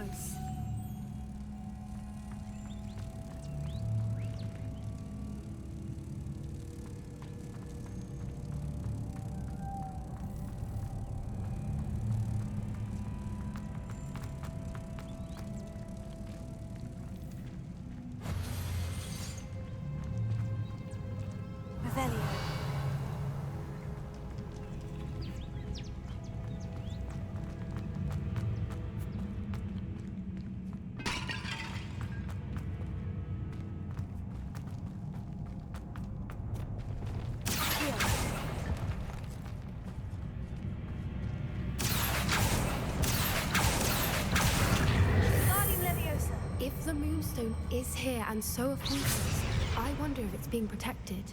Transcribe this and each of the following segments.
Lumos. If the Moonstone is here and so are Hogwarts, I wonder if it's being protected.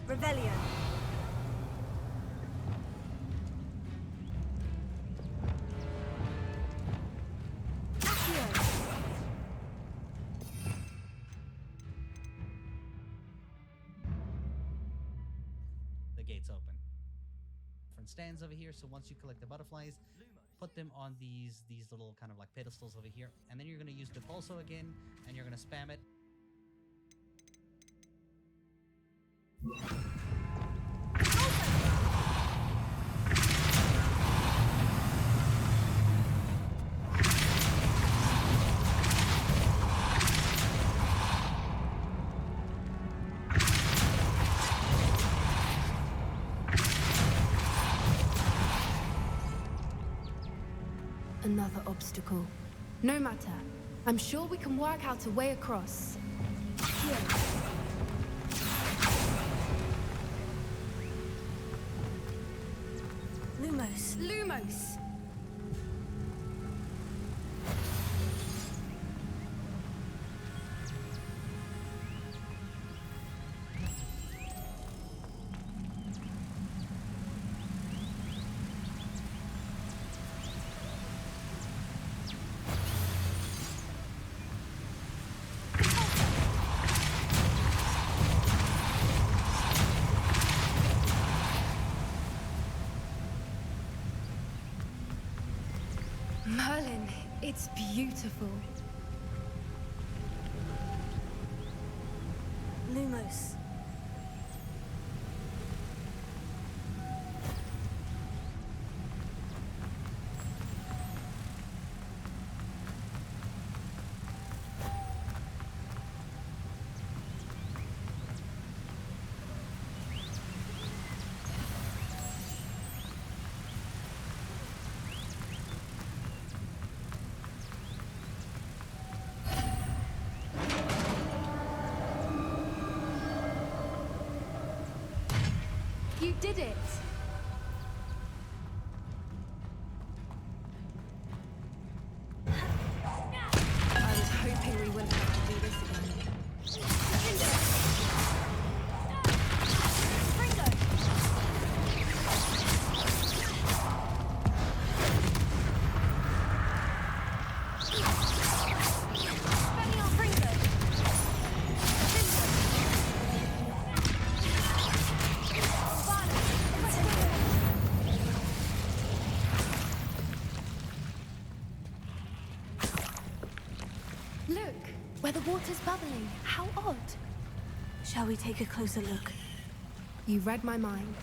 Revelio. The gate's open. Different stands over here, so once you collect the butterflies, put them on these little kind of like pedestals over here, and then you're going to use Depulso again, and you're going to spam it. Another obstacle. No matter. I'm sure we can work out a way across. Here. Lumos. Lumos! Merlin, it's beautiful. Lumos. You did it! I was hoping we wouldn't have to do this again. Look, where the water's bubbling. How odd. Shall we take a closer look? You read my mind.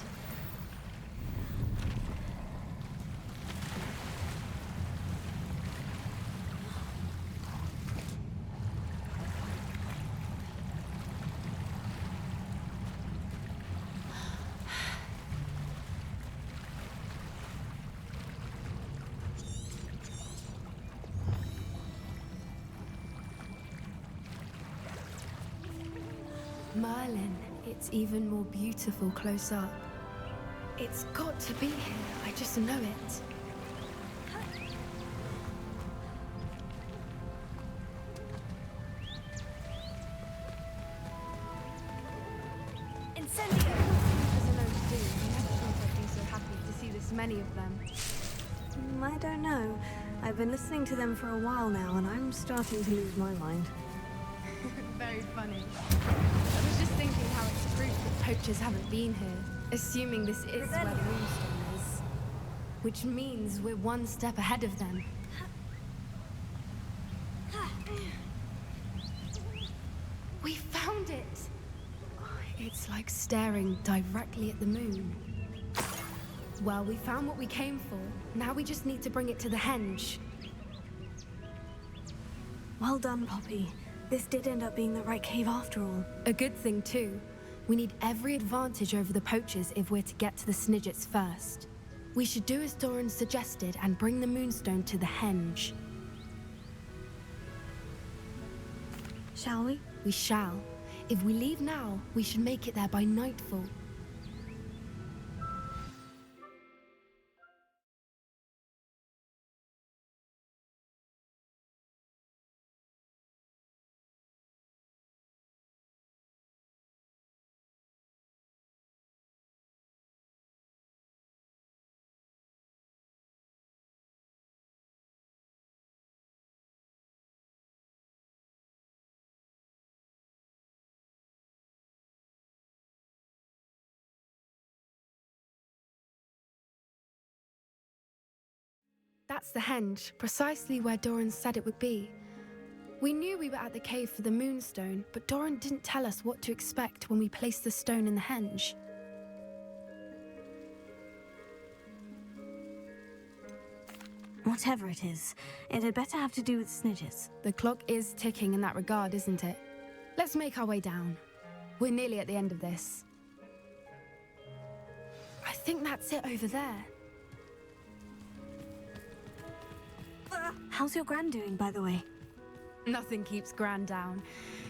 Merlin, it's even more beautiful close up. It's got to be here, I just know it. Incendio! As a load to do, I never thought I'd be so happy to see this many of them. I don't know. I've been listening to them for a while now, and I'm starting to lose my mind. very funny. I was just thinking how it's proof that poachers haven't been here, assuming this is where the moonstone is. Which means we're one step ahead of them. We found it! It's like staring directly at the moon. Well, we found what we came for. Now we just need to bring it to the henge. Well done, Poppy. This did end up being the right cave after all. A good thing, too. We need every advantage over the poachers if we're to get to the Snidgets first. We should do as Doran suggested and bring the moonstone to the henge. Shall we? We shall. If we leave now, we should make it there by nightfall. That's the henge, precisely where Doran said it would be. We knew we were at the cave for the moonstone, but Doran didn't tell us what to expect when we placed the stone in the henge. Whatever it is, it had better have to do with Snidgets. The clock is ticking in that regard, isn't it? Let's make our way down. We're nearly at the end of this. I think that's it over there. How's your Gran doing, by the way? Nothing keeps Gran down.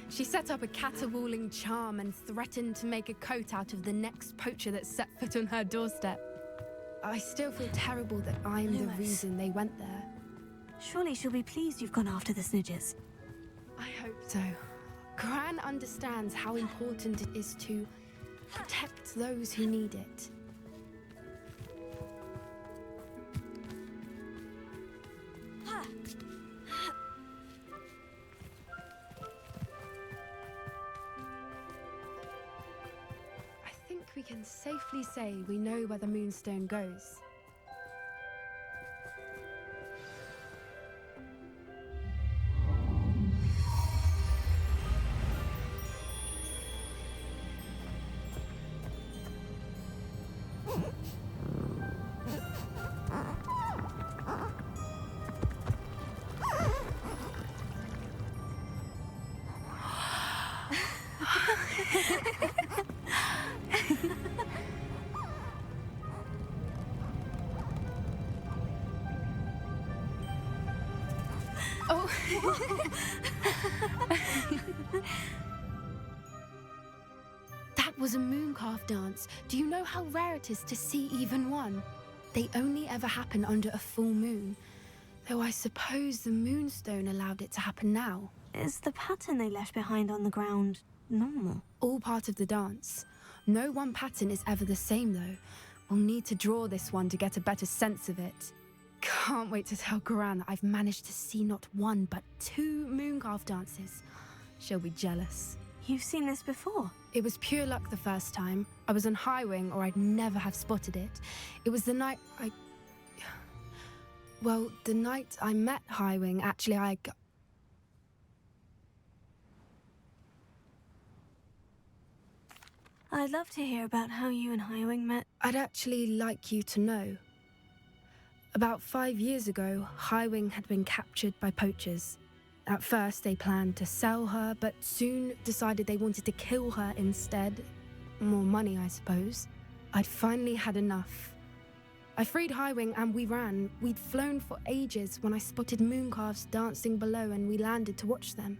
She set up a caterwauling charm and threatened to make a coat out of the next poacher that set foot on her doorstep. I still feel terrible that I'm the Lumos. reason they went there. Surely she'll be pleased you've gone after the Snidgets. I hope so. Gran understands how important it is to protect those who need it. I think we can safely say we know where the moonstone goes. Oh. That was a mooncalf dance. Do you know how rare it is to see even one? They only ever happen under a full moon. Though I suppose the moonstone allowed it to happen now. Is the pattern they left behind on the ground normal? All part of the dance. No one pattern is ever the same, though. We'll need to draw this one to get a better sense of it. Can't wait to tell Gran that I've managed to see not one, but 2 mooncalf dances. She'll be jealous. You've seen this before? It was pure luck the first time. I was on Highwing, or I'd never have spotted it. It was the night Well, the night I met Highwing, actually, I'd love to hear about how you and Highwing met. I'd actually like you to know. About 5 years ago, Highwing had been captured by poachers. At first, they planned to sell her, but soon decided they wanted to kill her instead. More money, I suppose. I'd finally had enough. I freed Highwing and we ran. We'd flown for ages when I spotted mooncalves dancing below and we landed to watch them.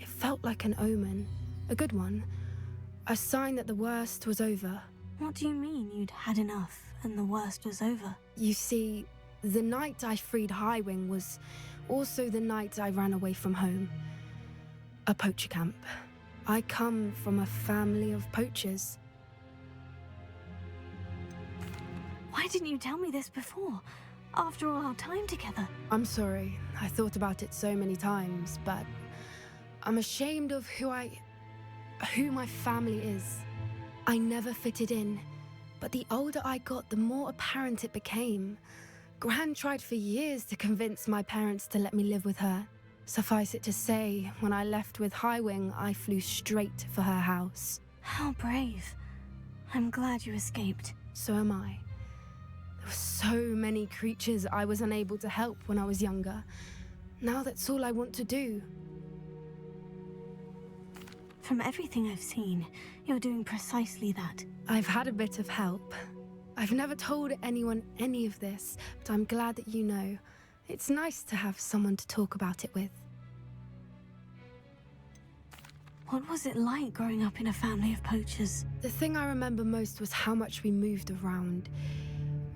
It felt like an omen. A good one. A sign that the worst was over. What do you mean you'd had enough and the worst was over? You see, the night I freed Highwing was also the night I ran away from home. A poacher camp. I come from a family of poachers. Why didn't you tell me this before? After all our time together. I'm sorry. I thought about it so many times, but I'm ashamed of who my family is. I never fitted in, but the older I got, the more apparent it became. Gran tried for years to convince my parents to let me live with her. Suffice it to say, when I left with Highwing, I flew straight for her house. How brave. I'm glad you escaped. So am I. There were so many creatures I was unable to help when I was younger. Now that's all I want to do. From everything I've seen, you're doing precisely that. I've had a bit of help. I've never told anyone any of this, but I'm glad that you know. It's nice to have someone to talk about it with. What was it like growing up in a family of poachers? The thing I remember most was how much we moved around,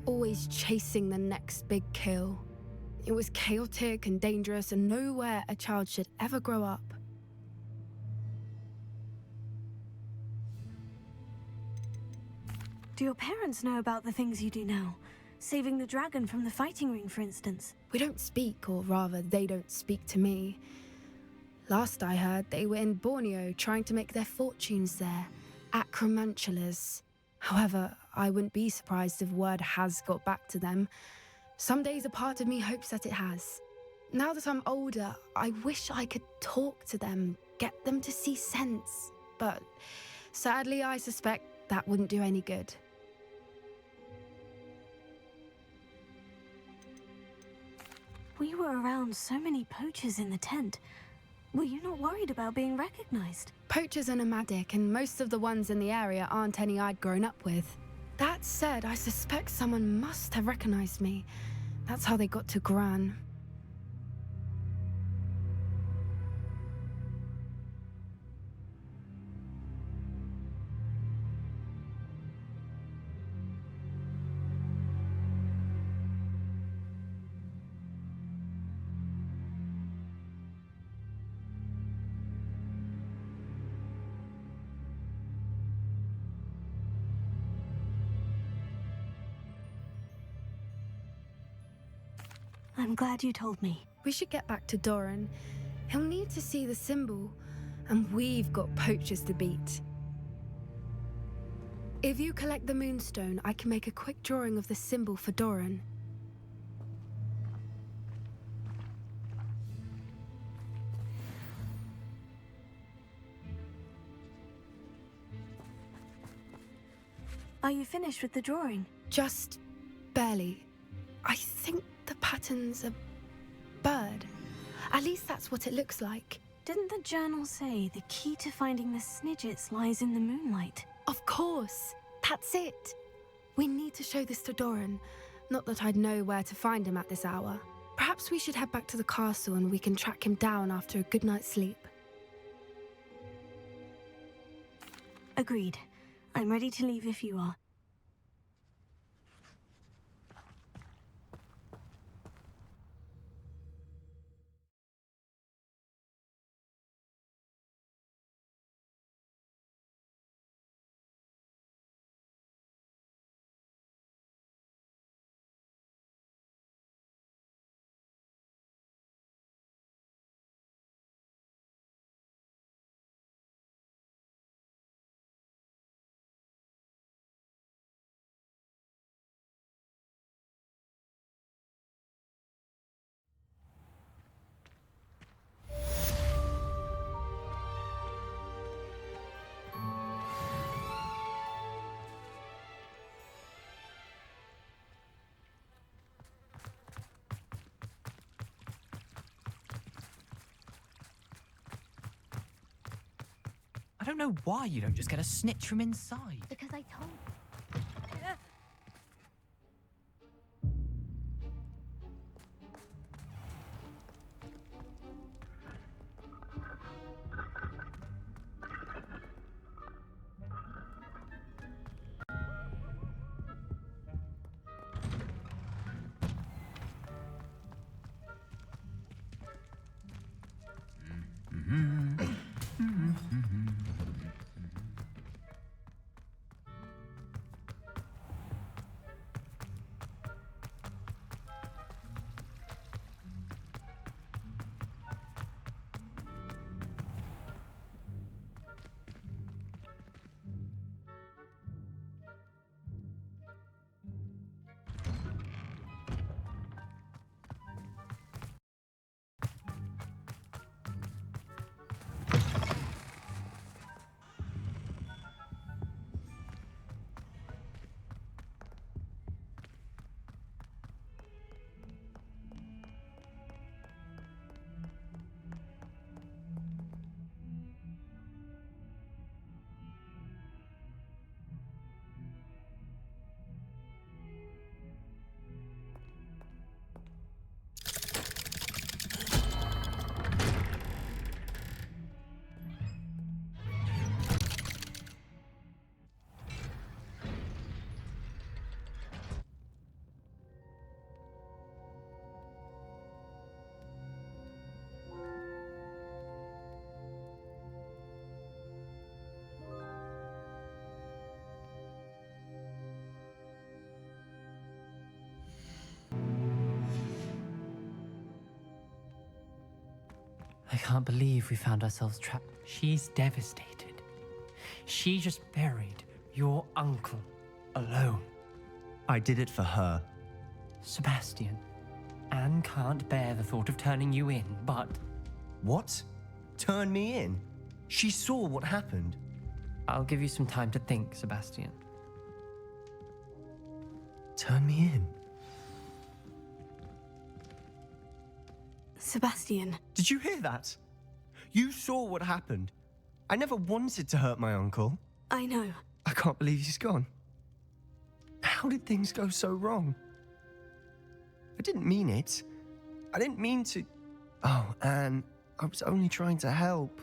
always chasing the next big kill. It was chaotic and dangerous, and nowhere a child should ever grow up. Do your parents know about the things you do now? Saving the dragon from the fighting ring, for instance. We don't speak, or rather, they don't speak to me. Last I heard, they were in Borneo trying to make their fortunes there, acromantulas. However, I wouldn't be surprised if word has got back to them. Some days a part of me hopes that it has. Now that I'm older, I wish I could talk to them, get them to see sense. But sadly, I suspect that wouldn't do any good. We were around so many poachers in the tent. Were you not worried about being recognized? Poachers are nomadic, and most of the ones in the area aren't any I'd grown up with. That said, I suspect someone must have recognized me. That's how they got to Gran. I'm glad you told me. We should get back to Doran. He'll need to see the symbol, and we've got poachers to beat. If you collect the moonstone, I can make a quick drawing of the symbol for Doran. Are you finished with the drawing? Just barely. I think the pattern's a bird. At least that's what it looks like. Didn't the journal say the key to finding the Snidgets lies in the moonlight? Of course. That's it. We need to show this to Doran. Not that I'd know where to find him at this hour. Perhaps we should head back to the castle and we can track him down after a good night's sleep. Agreed. I'm ready to leave if you are. I don't know why you don't just get a snitch from inside. Because I told... can't believe we found ourselves trapped. She's devastated. She just buried your uncle alone. I did it for her. Sebastian, Anne can't bear the thought of turning you in, but What? Turn me in? She saw what happened. I'll give you some time to think, Sebastian. Turn me in? Sebastian, Did you hear that? You saw what happened. I never wanted to hurt my uncle. I know. I can't believe he's gone. How did things go so wrong? I didn't mean it. I didn't mean to... Oh, Anne, I was only trying to help.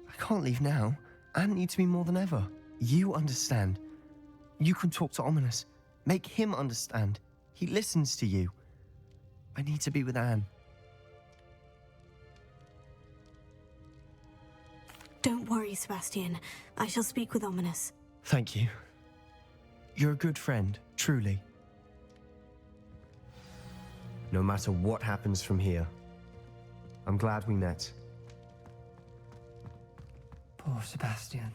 I can't leave now. Anne needs me more than ever. You understand. You can talk to Ominous. Make him understand. He listens to you. I need to be with Anne. Don't worry, Sebastian. I shall speak with Ominous. Thank you. You're a good friend, truly. No matter what happens from here, I'm glad we met. Poor Sebastian.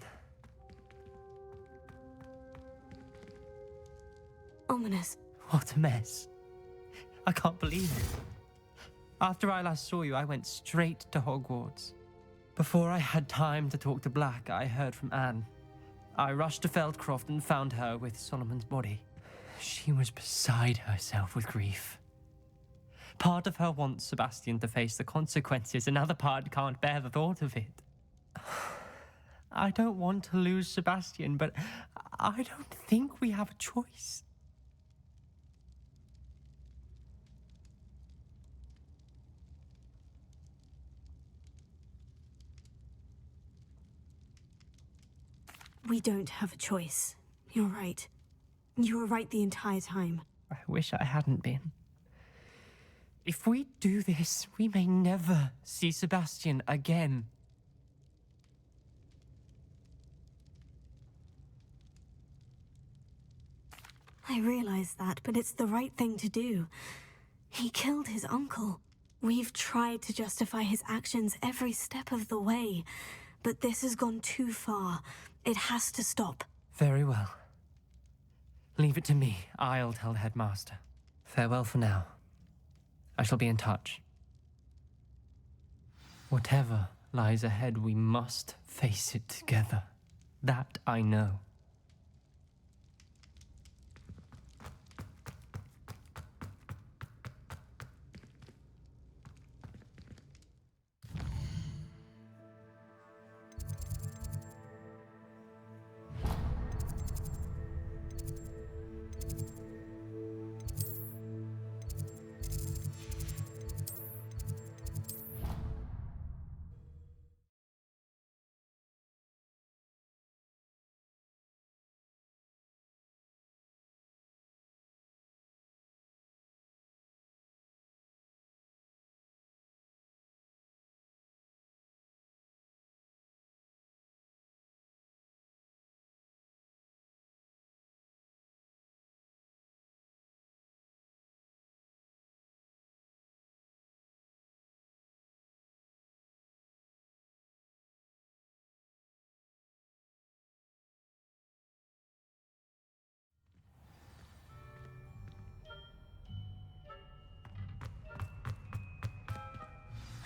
Ominous. What a mess. I can't believe it. After I last saw you, I went straight to Hogwarts. Before I had time to talk to Black, I heard from Anne. I rushed to Feldcroft and found her with Solomon's body. She was beside herself with grief. Part of her wants Sebastian to face the consequences, another part can't bear the thought of it. I don't want to lose Sebastian, but I don't think we have a choice. We don't have a choice. You're right. You were right the entire time. I wish I hadn't been. If we do this, we may never see Sebastian again. I realize that, but it's the right thing to do. He killed his uncle. We've tried to justify his actions every step of the way, but this has gone too far. It has to stop. Very well. Leave it to me. I'll tell the headmaster. Farewell for now. I shall be in touch. Whatever lies ahead, we must face it together. That I know.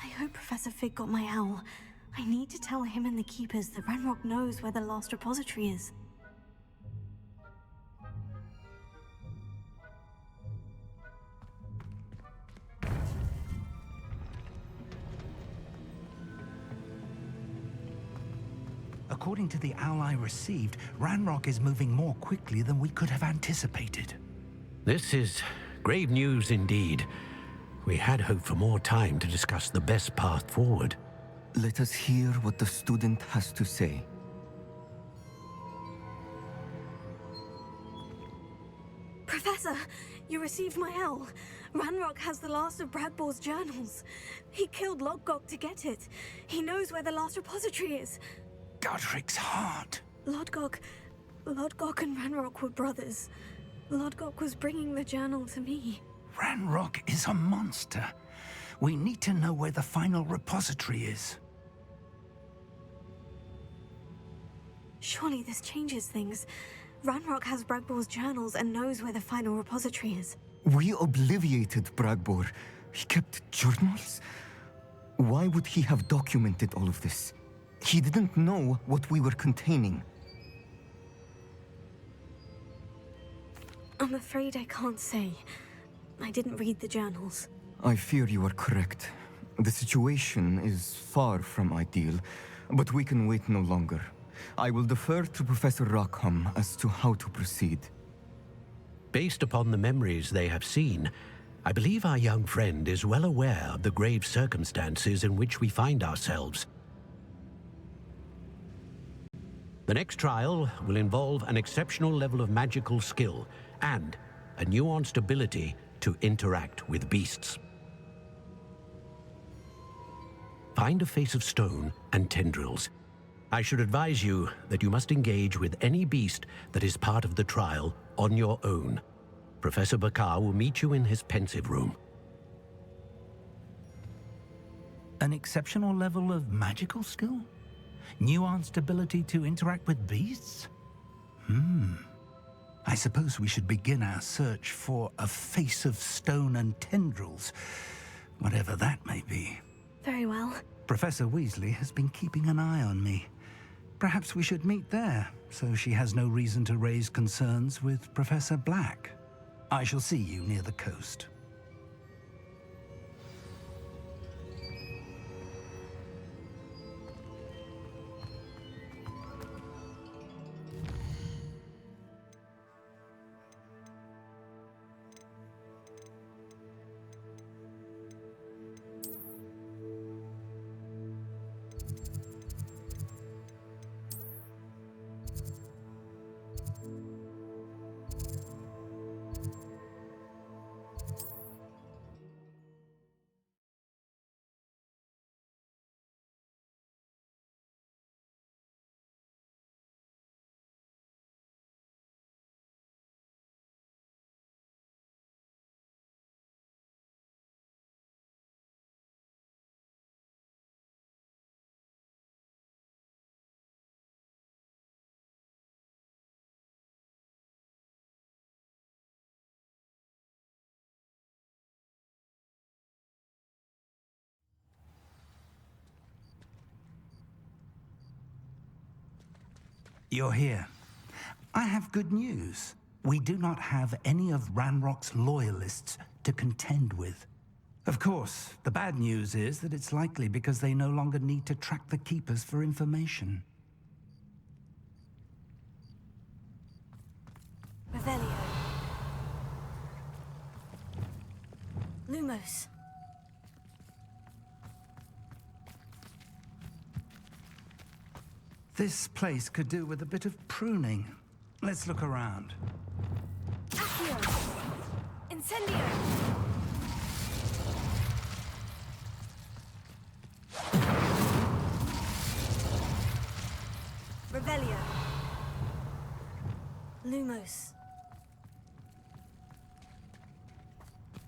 I hope Professor Fig got my owl. I need to tell him and the Keepers that Ranrock knows where the last repository is. According to the owl I received, Ranrock is moving more quickly than we could have anticipated. This is grave news indeed. We had hoped for more time to discuss the best path forward. Let us hear what the student has to say. Professor, you received my owl. Ranrock has the last of Bradbor's journals. He killed Lodgok to get it. He knows where the last repository is. Godric's heart. Lodgok and Ranrock were brothers. Lodgok was bringing the journal to me. Ranrock is a monster. We need to know where the final repository is. Surely this changes things. Ranrock has Bragbor's journals and knows where the final repository is. We obliviated Bragbor. He kept journals? Why would he have documented all of this? He didn't know what we were containing. I'm afraid I can't say. I didn't read the journals. I fear you are correct. The situation is far from ideal, but we can wait no longer. I will defer to Professor Rockham as to how to proceed. Based upon the memories they have seen, I believe our young friend is well aware of the grave circumstances in which we find ourselves. The next trial will involve an exceptional level of magical skill and a nuanced ability to interact with beasts. Find a face of stone and tendrils. I should advise you that you must engage with any beast that is part of the trial on your own. Professor Bakar will meet you in his pensive room. An exceptional level of magical skill? Nuanced ability to interact with beasts? I suppose we should begin our search for a face of stone and tendrils, whatever that may be. Very well. Professor Weasley has been keeping an eye on me. Perhaps we should meet there, so she has no reason to raise concerns with Professor Black. I shall see you near the coast. You're here. I have good news. We do not have any of Ranrock's loyalists to contend with. Of course, the bad news is that it's likely because they no longer need to track the Keepers for information. Revelio. Lumos. This place could do with a bit of pruning. Let's look around. Accio. Incendio. Revelio. Lumos.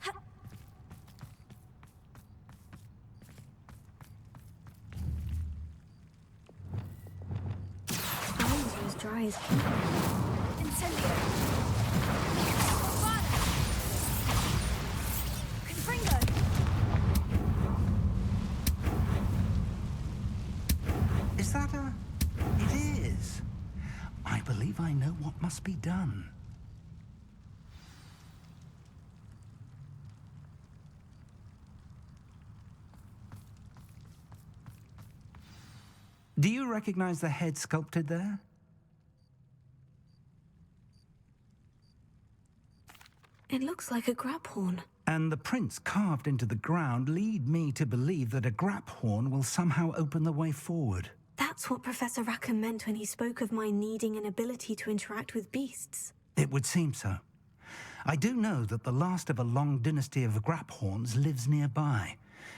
Ha- Bones are as dry as cucumber. Incendio. Bombada. Confringo. Is that a... It is. I believe I know what must be done. Do you recognize the head sculpted there? It looks like a grab horn. And the prints carved into the ground lead me to believe that a grap horn will somehow open the way forward. That's what Professor Rackham meant when he spoke of my needing an ability to interact with beasts. It would seem so. I do know that the last of a long dynasty of Graphorns lives nearby.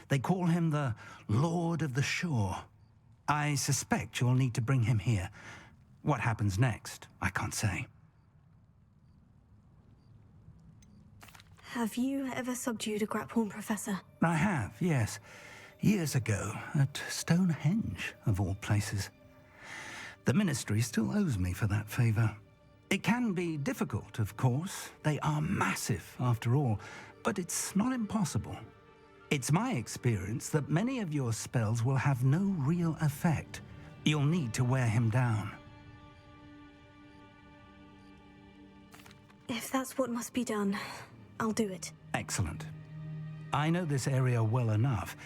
They call him the Lord of the Shore. I suspect you'll need to bring him here. What happens next, I can't say. Have you ever subdued a Graphorn professor? I have, yes. Years ago, at Stonehenge, of all places. The Ministry still owes me for that favor. It can be difficult, of course. They are massive, after all, but it's not impossible. It's my experience that many of your spells will have no real effect. You'll need to wear him down. If that's what must be done, I'll do it. Excellent. I know this area well enough.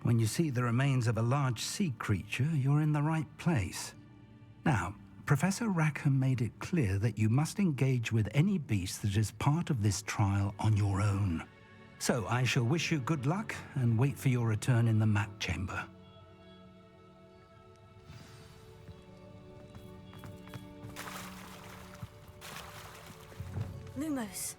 When you see the remains of a large sea creature, you're in the right place. Now, Professor Rackham made it clear that you must engage with any beast that is part of this trial on your own. So I shall wish you good luck and wait for your return in the map chamber. Lumos.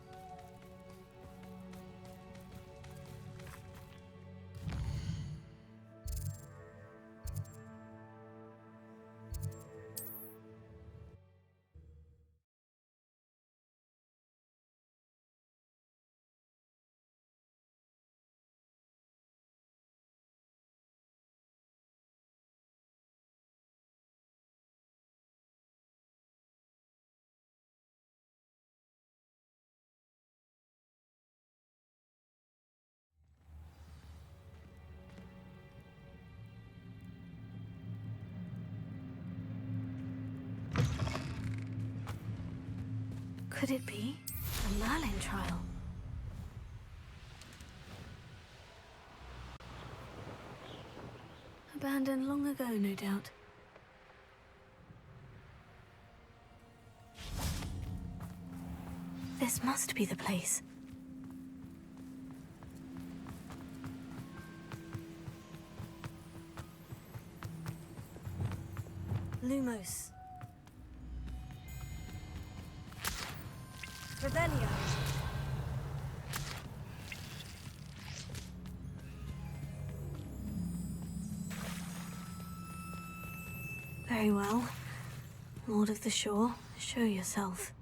Could it be the Merlin trial? Abandoned long ago, no doubt. This must be the place. Lumos. Revelio. Very well. Lord of the Shore, show yourself.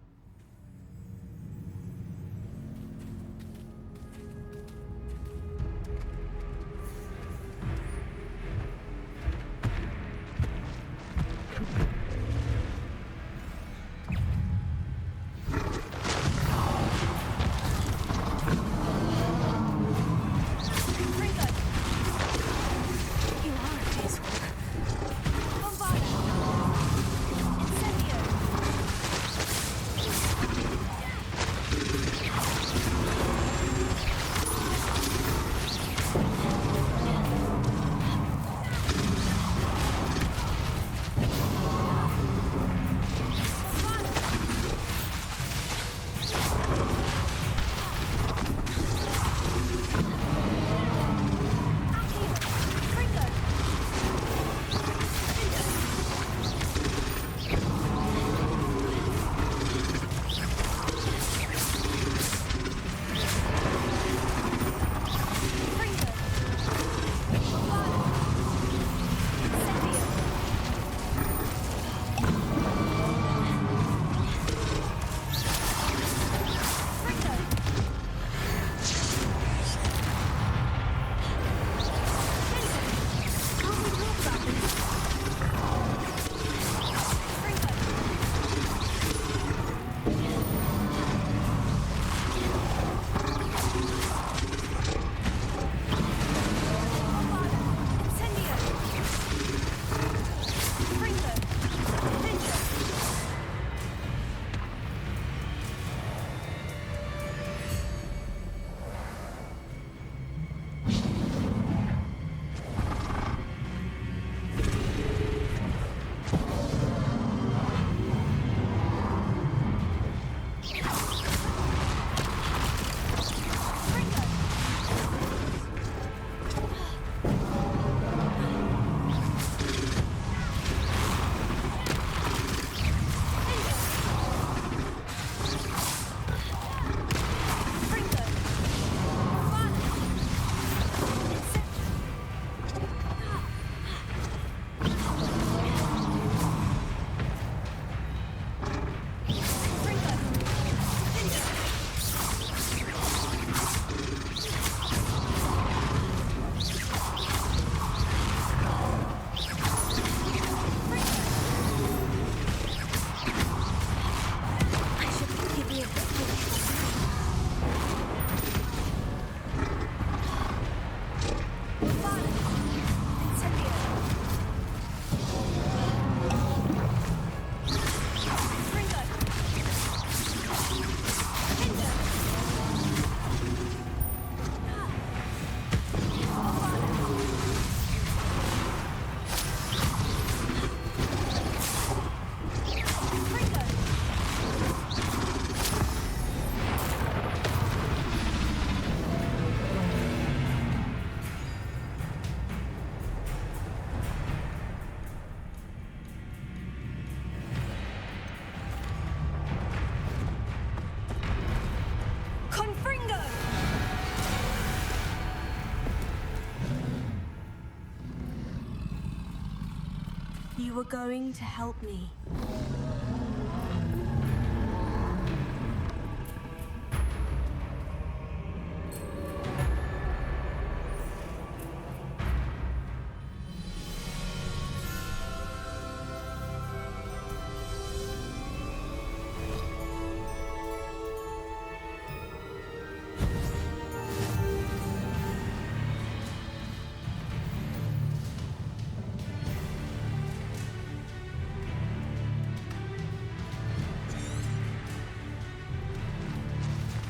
You were going to help me.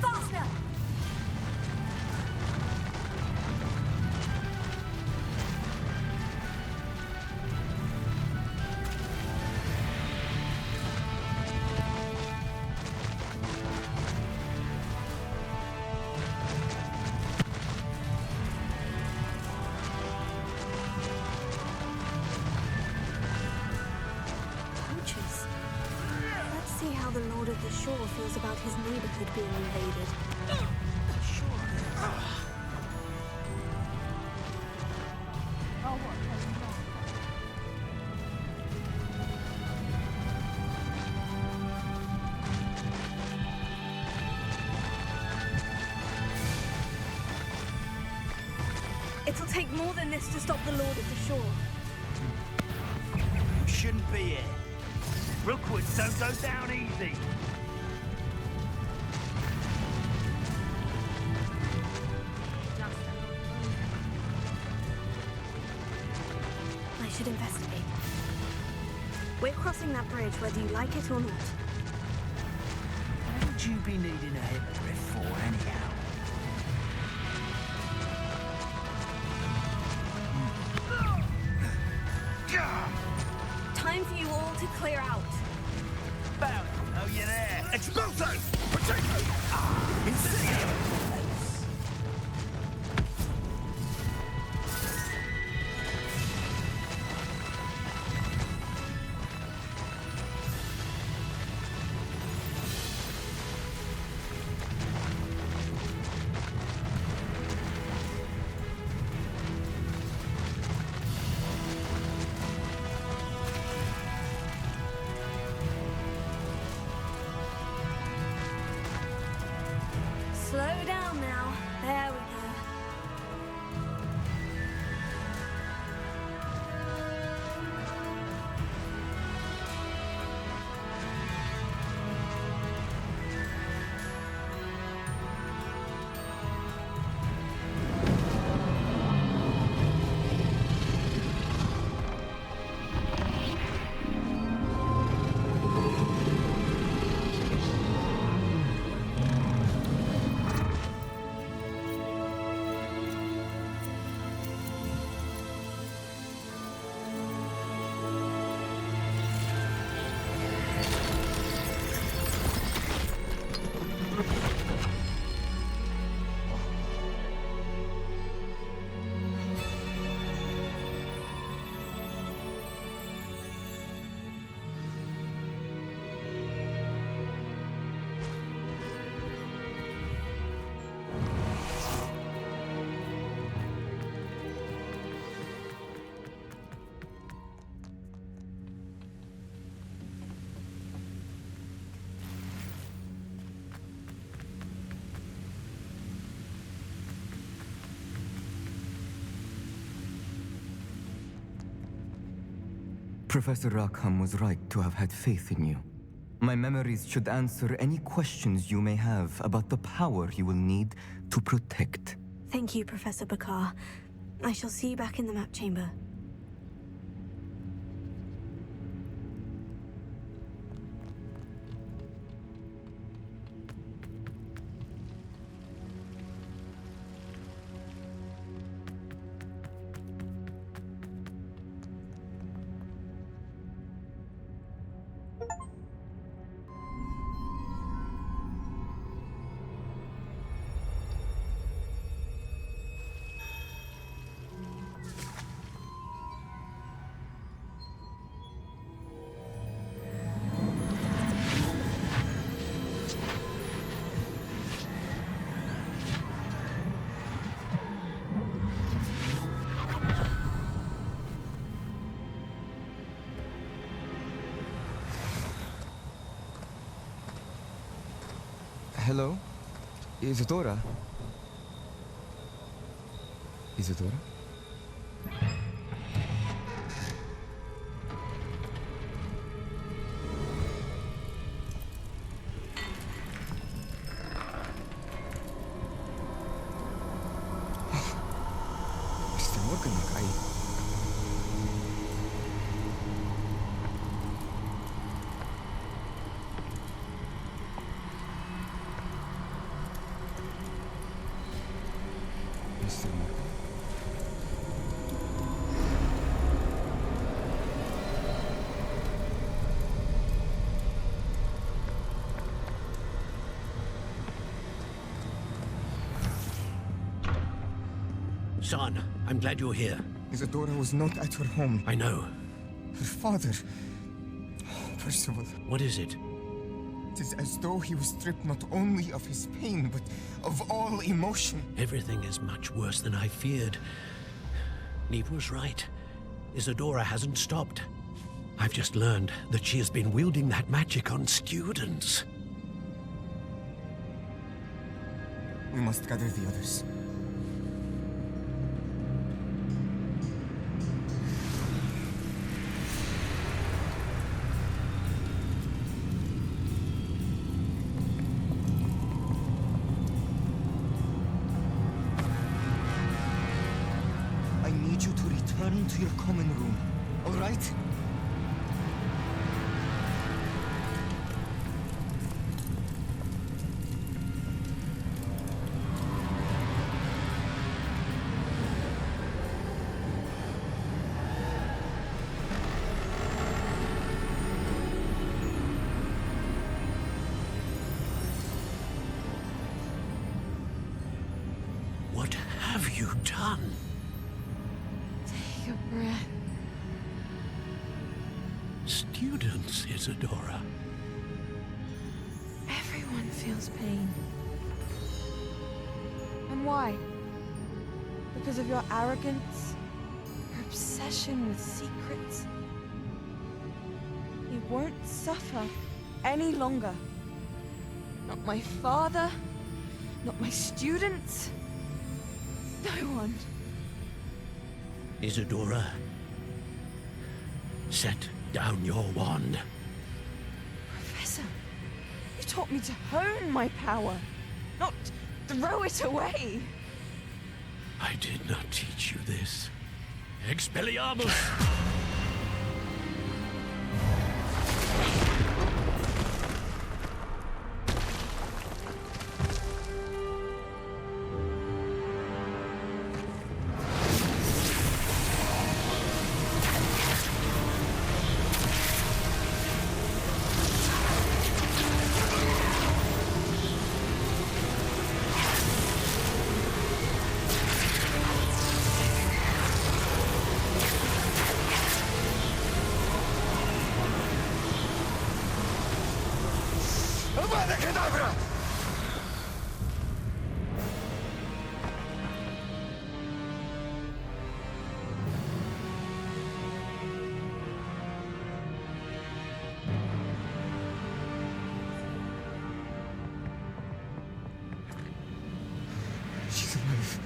Faster! Poachers. Let's see how the Lord of the Shore feels about his neighborhood being invaded. It'll take more than this to stop the Lord of the Shore. Shouldn't be here. Rookwoods don't go down easy. I should investigate. We're crossing that bridge whether you like it or not. What would you be needing a hippogriff for, anyhow? Time for you all to clear out. Bound, oh, you're there. Expulso! Potato! Incendio! Slow down now. There we go. Professor Rackham was right to have had faith in you. My memories should answer any questions you may have about the power you will need to protect. Thank you, Professor Bakar. I shall see you back in the map chamber. Hello? Isadora? Isadora? Mr. Morgan, Mr. Morgan. Son, I'm glad you're here. Isadora was not at her home. I know. Her father. Percival. What is it? It is as though he was stripped not only of his pain, but of all emotion. Everything is much worse than I feared. Neve was right. Isadora hasn't stopped. I've just learned that she has been wielding that magic on students. We must gather the others. I need you to return to your common room, all right? What have you done? Take a breath. Students, Isadora. Everyone feels pain. And why? Because of your arrogance? Your obsession with secrets? You won't suffer any longer. Not my father, not my students, no one. Isadora, set down your wand. Professor, you taught me to hone my power, not throw it away. I did not teach you this. Expelliarmus! She's alive.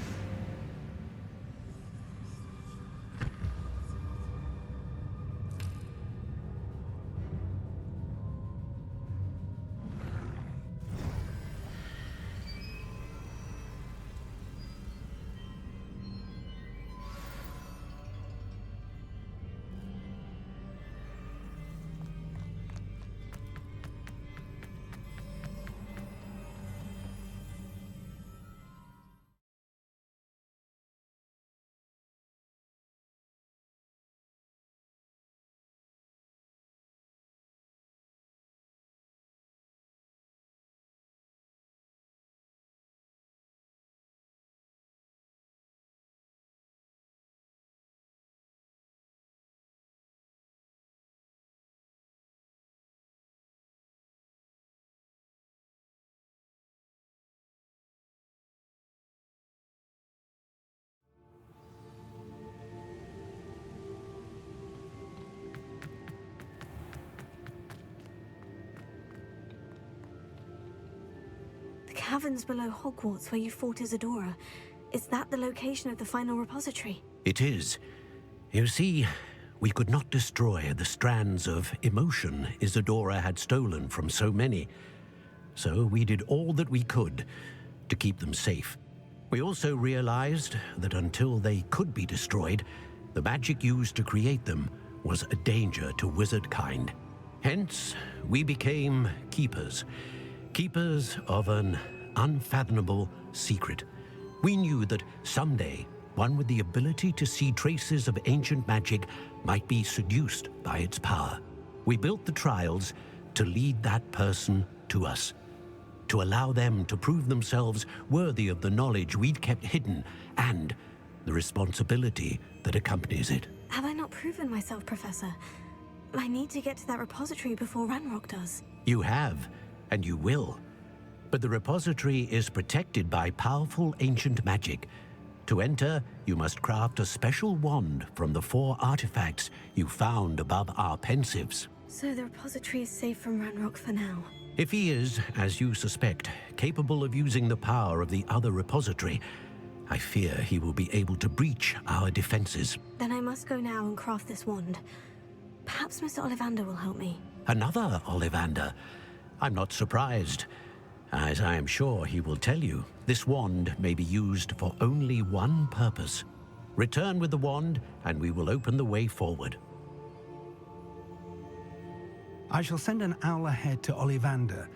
The caverns below Hogwarts where you fought Isadora. Is that the location of the final repository? It is. You see, we could not destroy the strands of emotion Isadora had stolen from so many. So we did all that we could to keep them safe. We also realized that until they could be destroyed, the magic used to create them was a danger to wizard kind. Hence, we became keepers. Keepers of an unfathomable secret. We knew that someday, one with the ability to see traces of ancient magic might be seduced by its power. We built the trials to lead that person to us, to allow them to prove themselves worthy of the knowledge we'd kept hidden and the responsibility that accompanies it. Have I not proven myself, Professor? I need to get to that repository before Ranrock does. You have, and you will. But the repository is protected by powerful ancient magic. To enter, you must craft a special wand from the 4 artifacts you found above our pensives. So the repository is safe from Ranrock for now. If he is, as you suspect, capable of using the power of the other repository, I fear he will be able to breach our defenses. Then I must go now and craft this wand. Perhaps Mr. Ollivander will help me. Another Ollivander? I'm not surprised. As I am sure he will tell you, this wand may be used for only one purpose. Return with the wand, and we will open the way forward. I shall send an owl ahead to Ollivander.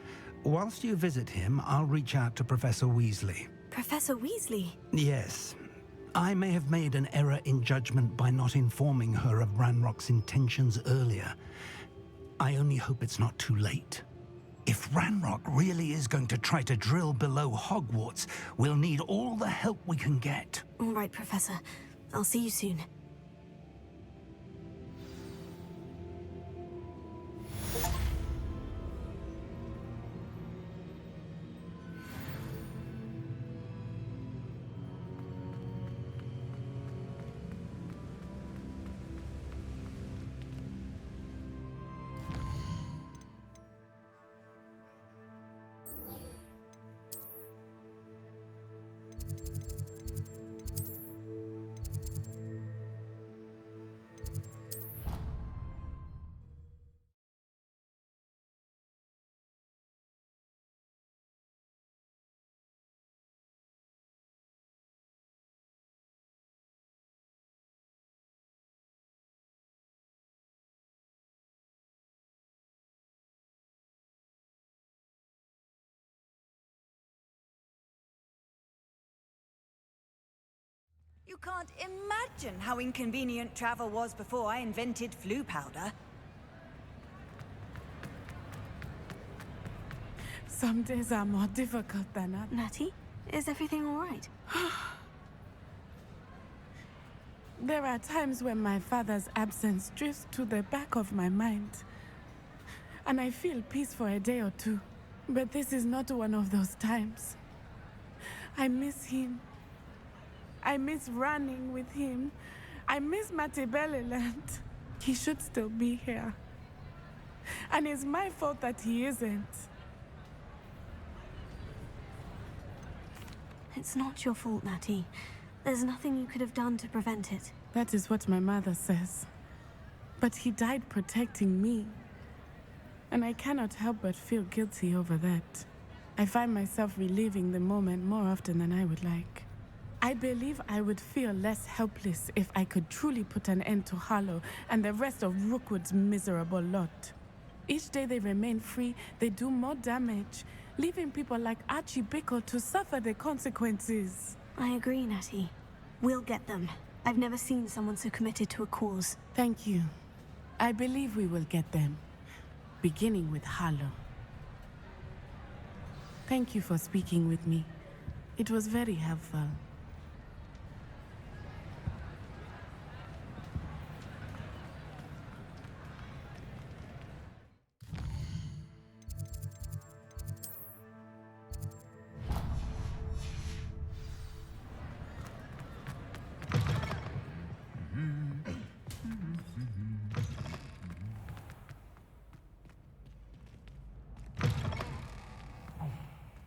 Whilst you visit him, I'll reach out to Professor Weasley. Professor Weasley? Yes. I may have made an error in judgment by not informing her of Ranrock's intentions earlier. I only hope it's not too late. If Ranrock really is going to try to drill below Hogwarts, we'll need all the help we can get. All right, Professor. I'll see you soon. You can't imagine how inconvenient travel was before I invented flu powder. Some days are more difficult than others. Natty, is everything all right? There are times when my father's absence drifts to the back of my mind, and I feel peace for a day or two. But this is not one of those times. I miss him. I miss running with him. I miss Mattibelliland. He should still be here. And it's my fault that he isn't. It's not your fault, Natty. There's nothing you could have done to prevent it. That is what my mother says. But he died protecting me. And I cannot help but feel guilty over that. I find myself reliving the moment more often than I would like. I believe I would feel less helpless if I could truly put an end to Harlow and the rest of Rookwood's miserable lot. Each day they remain free, they do more damage, leaving people like Archie Bickle to suffer the consequences. I agree, Natty. We'll get them. I've never seen someone so committed to a cause. Thank you. I believe we will get them, beginning with Harlow. Thank you for speaking with me. It was very helpful.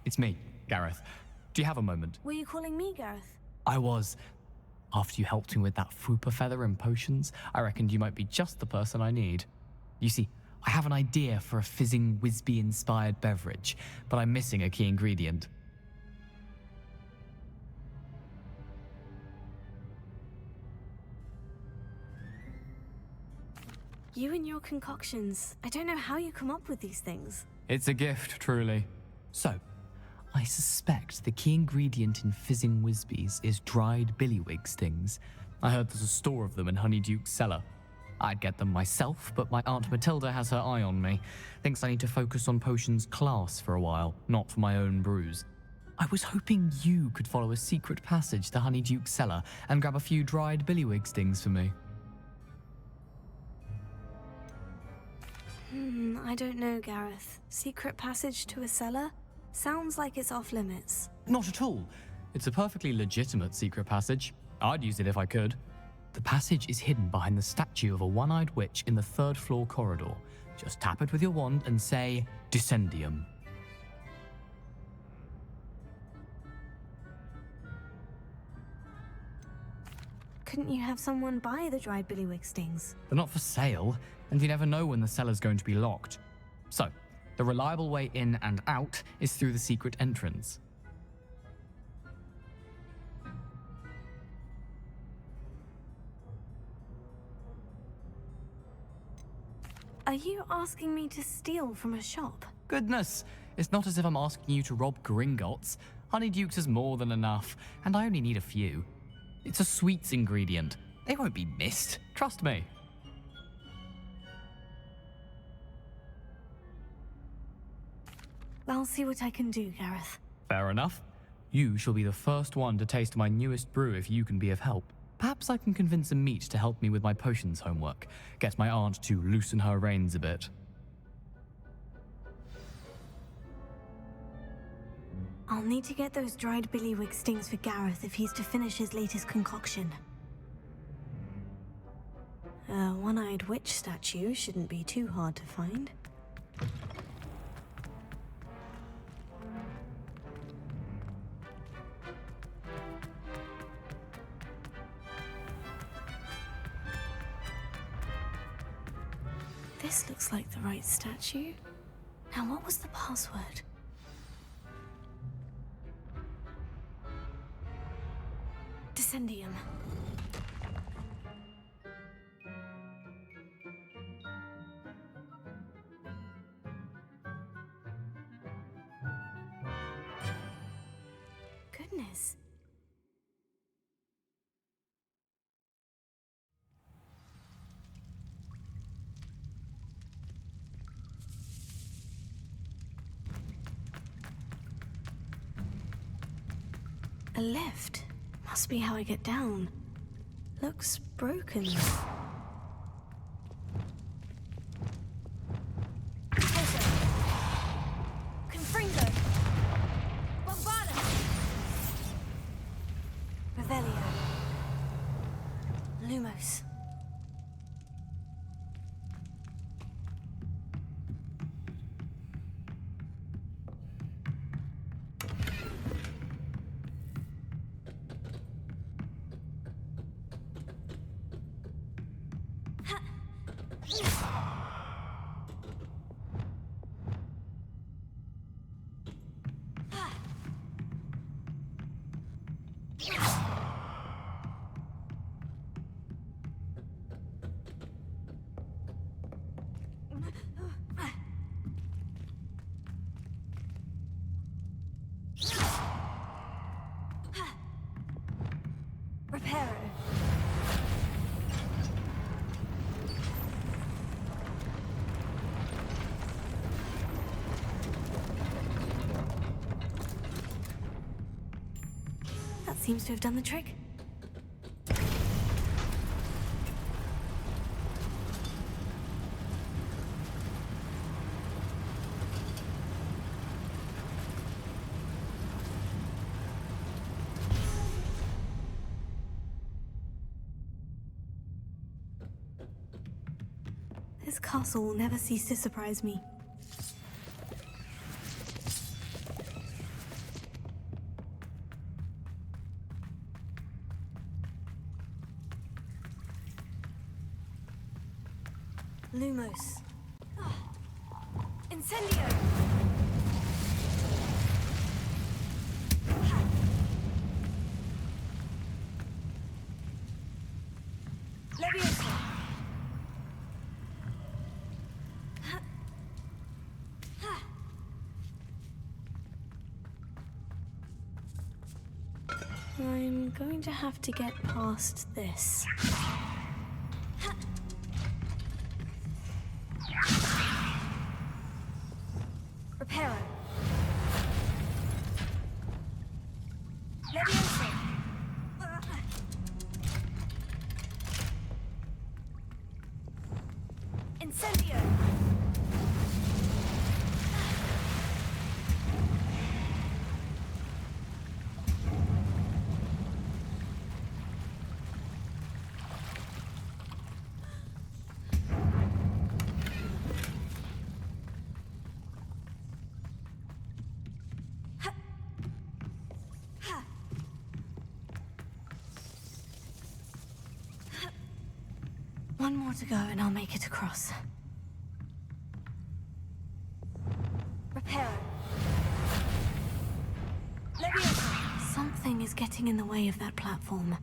It's me. Gareth, do you have a moment? Were you calling me Gareth? I was. After you helped me with that fupa feather and potions, I reckoned you might be just the person I need. You see, I have an idea for a fizzing Whizbee-inspired beverage, but I'm missing a key ingredient. You and your concoctions. I don't know how you come up with these things. It's a gift, truly. So, I suspect the key ingredient in fizzing Whizbees is dried billywig stings. I heard there's a store of them in Honeyduke's cellar. I'd get them myself, but my Aunt Matilda has her eye on me. Thinks I need to focus on potions class for a while, not for my own brews. I was hoping you could follow a secret passage to Honeyduke's cellar and grab a few dried billywig stings for me. I don't know, Gareth. Secret passage to a cellar? Sounds like it's off limits. Not at all. It's a perfectly legitimate secret passage. I'd use it if I could. The passage is hidden behind the statue of a one-eyed witch in the third-floor corridor. Just tap it with your wand and say, Descendium. Couldn't you have someone buy the dried billywig stings? They're not for sale, and you never know when the cellar's going to be locked. So, the reliable way in and out is through the secret entrance. Are you asking me to steal from a shop? Goodness, it's not as if I'm asking you to rob Gringotts. Honeyduke's is more than enough, and I only need a few. It's a sweets ingredient. They won't be missed, trust me. I'll see what I can do, Gareth. Fair enough. You shall be the first one to taste my newest brew if you can be of help. Perhaps I can convince a meat to help me with my potions homework. Get my aunt to loosen her reins a bit. I'll need to get those dried billywig stings for Gareth if he's to finish his latest concoction. A one-eyed witch statue shouldn't be too hard to find. This looks like the right statue. Now, what was the password? Descendium. Goodness. A lift. Must be how I get down. Looks broken. Confringo! Bombarda! Revelio. Lumos. Reparo. That seems to have done the trick. This castle will never cease to surprise me. Lumos. Incendio! Leviosa! I'm going to have to get past this. Reparo. Leviosa. Incendio. One more to go and I'll make it across. Reparo. Leviosa. Something is getting in the way of that platform.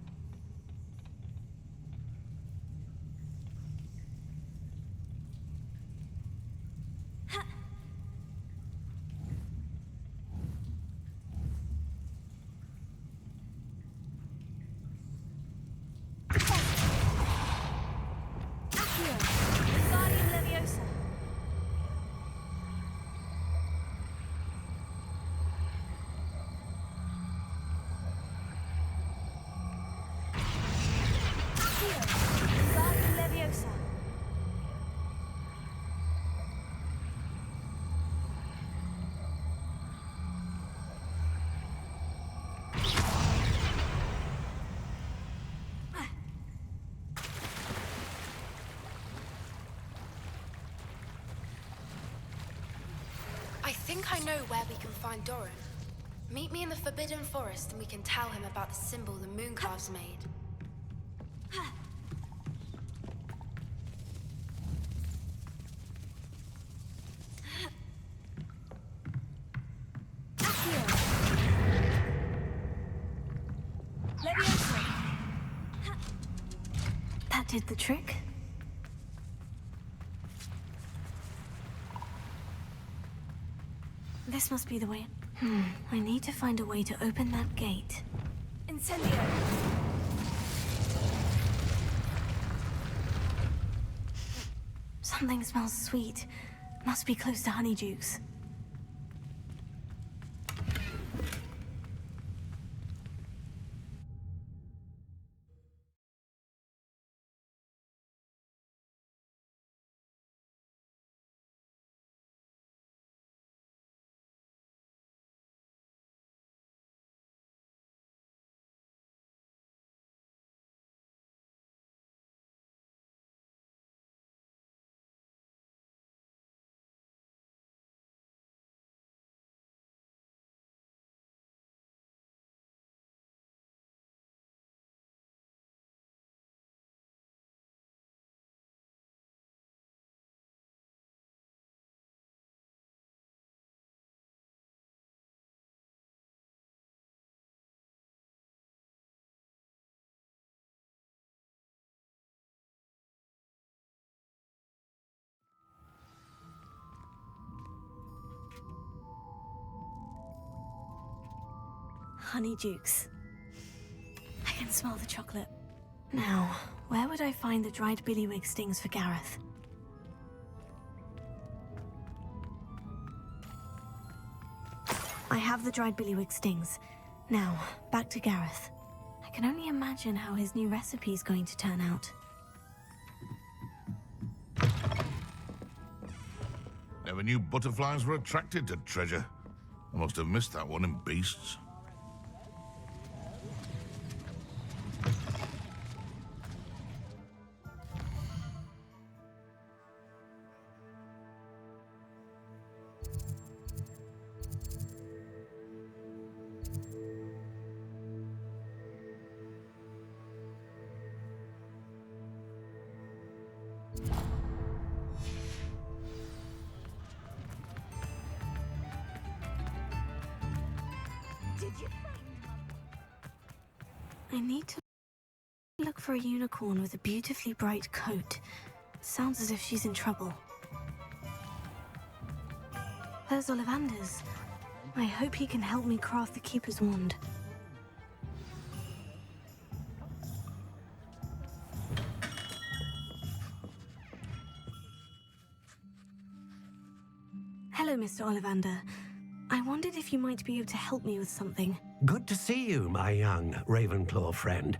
I think I know where we can find Doran. Meet me in the Forbidden Forest and we can tell him about the symbol the Mooncalves made. That did the trick. This must be the way. I need to find a way to open that gate. Incendio! Something smells sweet. Must be close to Honeydukes. Honeydukes. I can smell the chocolate. Now, where would I find the dried billywig stings for Gareth? I have the dried billywig stings. Now, back to Gareth. I can only imagine how his new recipe is going to turn out. Never knew butterflies were attracted to treasure. I must have missed that one in Beasts. I need to look for a unicorn with a beautifully bright coat. Sounds as if she's in trouble. There's Ollivander's. I hope he can help me craft the Keeper's wand. Hello, Mr. Ollivander. I wondered if you might be able to help me with something. Good to see you, my young Ravenclaw friend.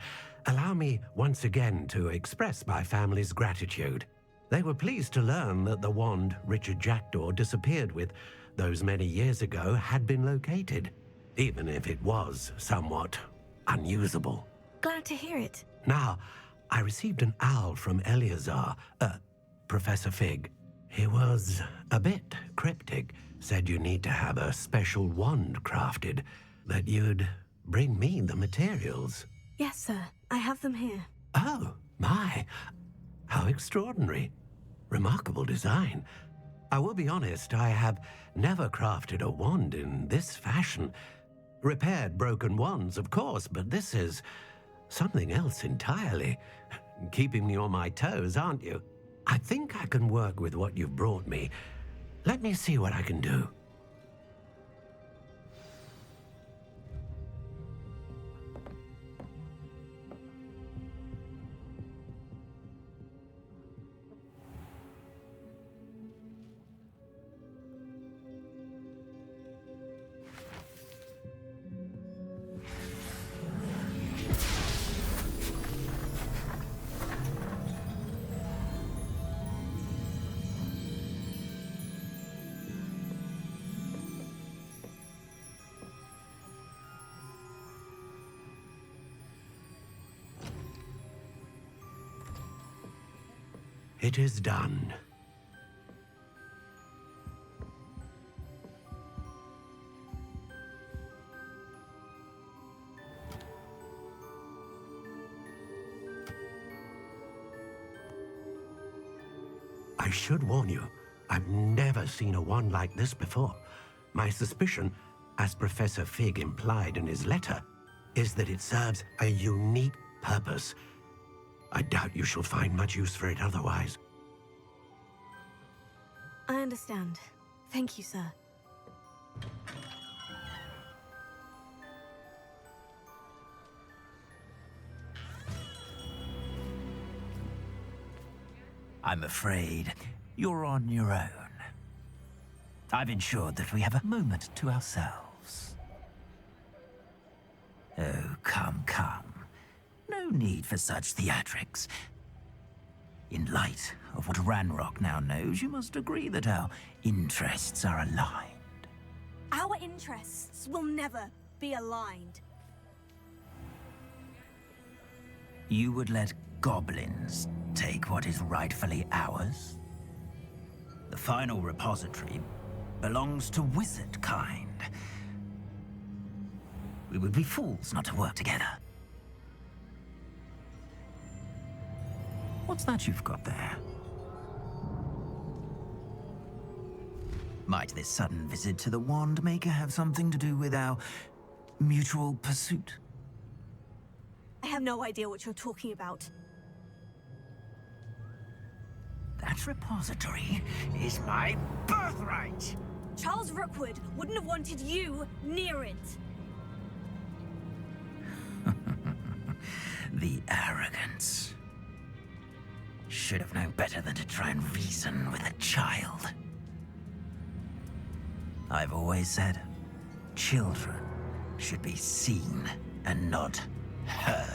Allow me once again to express my family's gratitude. They were pleased to learn that the wand Richard Jackdaw disappeared with those many years ago had been located, even if it was somewhat unusable. Glad to hear it. Now, I received an owl from Eleazar, Professor Fig. He was a bit cryptic, said you need to have a special wand crafted, that you'd bring me the materials. Yes, sir. I have them here. Oh, my. How extraordinary. Remarkable design. I will be honest, I have never crafted a wand in this fashion. Repaired broken wands, of course, but this is something else entirely. Keeping me on my toes, aren't you? I think I can work with what you've brought me. Let me see what I can do. It is done. I should warn you, I've never seen a wand like this before. My suspicion, as Professor Fig implied in his letter, is that it serves a unique purpose. I doubt you shall find much use for it otherwise. I understand. Thank you, sir. I'm afraid you're on your own. I've ensured that we have a moment to ourselves. Oh, come, come. No need for such theatrics. In light of what Ranrock now knows, you must agree that our interests are aligned. Our interests will never be aligned. You would let goblins take what is rightfully ours? The final repository belongs to wizard kind. We would be fools not to work together. What's that you've got there? Might this sudden visit to the Wand Maker have something to do with our mutual pursuit? I have no idea what you're talking about. That repository is my birthright! Charles Rookwood wouldn't have wanted you near it. The arrogance. Should have known better than to try and reason with a child. I've always said, children should be seen and not heard.